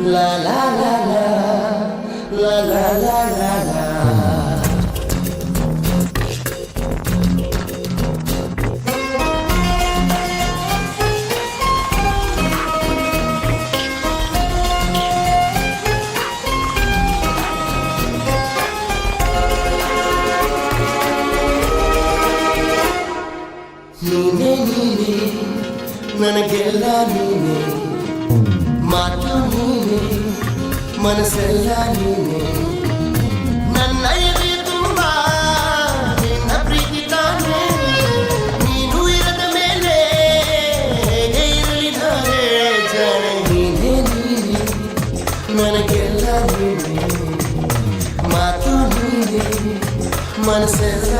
La la la la, la la la la la. ನೀನೇ ನೀನೇ ನನಗೆಲ್ಲ ನೀನೇ ಮಾತು ನೀನೇ ಮನಸ್ಸೆಲ್ಲ ನೀನೇ ನನ್ನ ಎದೆ ತುಂಬ ನಿನ್ನ ಪ್ರೀತಿ ತಾನೇ ನೀನು ಇರದ ಮೇಲೆ ಹೇಗೆ ಇರಲಿ ನಾನೇ ಜಾಣೆ ನೀನೇ ನೀನೇ ನನಗೆಲ್ಲ ನೀನೇ ಮಾತು ನೀನೇ ಮನಸ್ಸೆಲ್ಲ